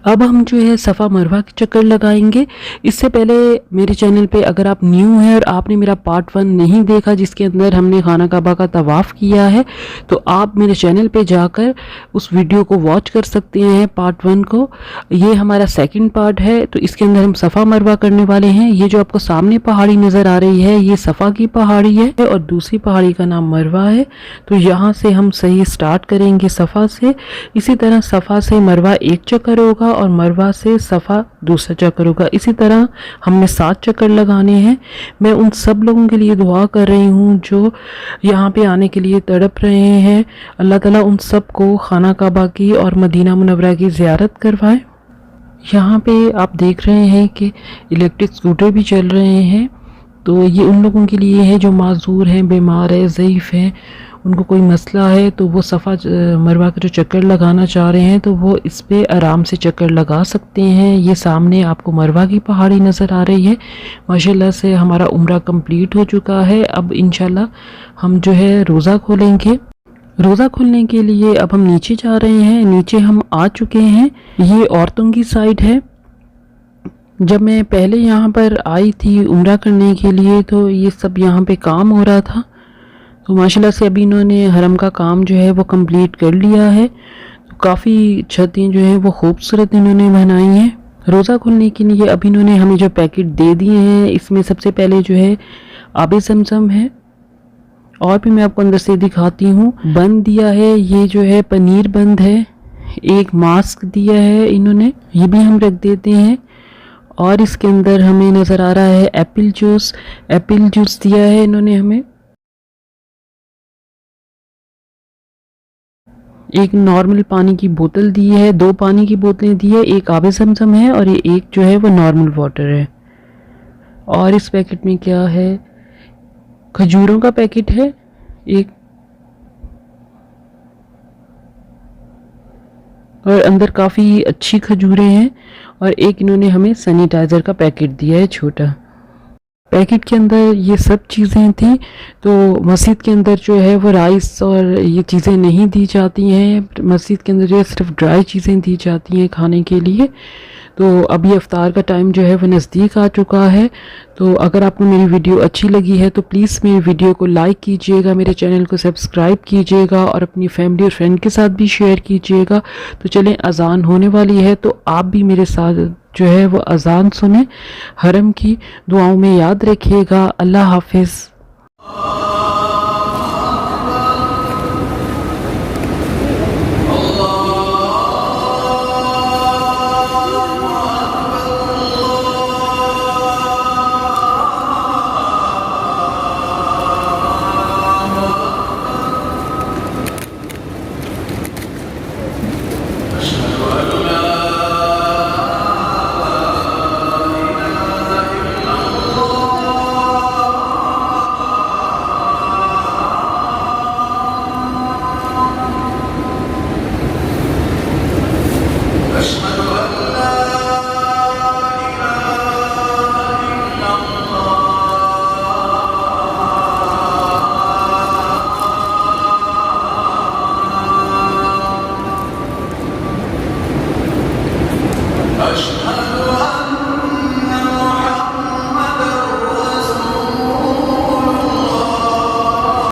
अब हम जो है सफ़ा मरवा के चक्कर लगाएंगे। इससे पहले मेरे चैनल पे अगर आप न्यू हैं और आपने मेरा पार्ट 1 नहीं देखा जिसके अंदर हमने खाना काबा का तवाफ़ किया है, तो आप मेरे चैनल पे जाकर उस वीडियो को वॉच कर सकते हैं, पार्ट 1 को। ये हमारा सेकंड पार्ट है, तो इसके अंदर हम सफ़ा मरवा करने वाले हैं। ये जो आपको सामने पहाड़ी नज़र आ रही है, ये सफ़ा की पहाड़ी है और दूसरी पहाड़ी का नाम मरवा है। तो यहाँ से हम सही स्टार्ट करेंगे सफ़ा से। इसी तरह सफ़ा से मरवा एक चक्कर होगा और मरवा से सफ़ा दूसरा चक्कर होगा। इसी तरह हमने 7 चक्कर लगाने हैं। मैं उन सब लोगों के लिए दुआ कर रही हूँ जो यहाँ पे आने के लिए तड़प रहे हैं। अल्लाह ताला उन सब को खाना काबा की और मदीना मुनव्वरा की ज़ियारत करवाए। यहाँ पे आप देख रहे हैं कि इलेक्ट्रिक स्कूटर भी चल रहे हैं। तो ये उन लोगों के लिए है जो माजूर हैं, बीमार है, ज़ईफ़ हैं, उनको कोई मसला है, तो वो सफ़ा मरवा का जो चक्कर लगाना चाह रहे हैं तो वो इस पे आराम से चक्कर लगा सकते हैं। ये सामने आपको मरवा की पहाड़ी नज़र आ रही है। माशाल्लाह से हमारा उम्रा कंप्लीट हो चुका है। अब इंशाल्लाह हम जो है रोज़ा खोलेंगे। रोज़ा खुलने के लिए अब हम नीचे जा रहे हैं। नीचे हम आ चुके हैं। ये औरतों की साइड है। जब मैं पहले यहाँ पर आई थी उम्रा करने के लिए तो ये सब यहाँ पे काम हो रहा था। तो माशाल्लाह से अभी इन्होंने हरम का काम जो है वो कंप्लीट कर लिया है। तो काफ़ी छतें जो हैं वो खूबसूरत इन्होंने बनाई हैं। रोज़ा खुलने के लिए अभी इन्होंने हमें जो पैकेट दे दिए हैं, इसमें सबसे पहले जो है आबे ज़मज़म है, और भी मैं आपको अंदर से दिखाती हूँ। बंद दिया है, ये जो है पनीर बंद है। एक मास्क दिया है इन्होंने, ये भी हम रख देते हैं। और इसके अंदर हमें नज़र आ रहा है एप्पल जूस दिया है इन्होंने हमें। एक नॉर्मल पानी की बोतल दी है, 2 पानी की बोतलें दी है, एक आबे ज़मज़म है और ये एक जो है वो नॉर्मल वाटर है। और इस पैकेट में क्या है, खजूरों का पैकेट है एक, और अंदर काफ़ी अच्छी खजूरें हैं। और एक इन्होंने हमें सैनिटाइज़र का पैकेट दिया है छोटा। पैकेट के अंदर ये सब चीज़ें थी। तो मस्जिद के अंदर जो है वो राइस और ये चीज़ें नहीं दी जाती हैं। मस्जिद के अंदर जो है सिर्फ ड्राई चीज़ें दी जाती हैं खाने के लिए। तो अभी इफ्तार का टाइम जो है वो नज़दीक आ चुका है। तो अगर आपको मेरी वीडियो अच्छी लगी है तो प्लीज़ मेरी वीडियो को लाइक कीजिएगा, मेरे चैनल को सब्सक्राइब कीजिएगा और अपनी फैमिली और फ्रेंड के साथ भी शेयर कीजिएगा। तो चलें, अज़ान होने वाली है तो आप भी मेरे साथ जो है वो अज़ान सुने। हरम की दुआओं में याद रखिएगा। अल्लाह हाफिज़।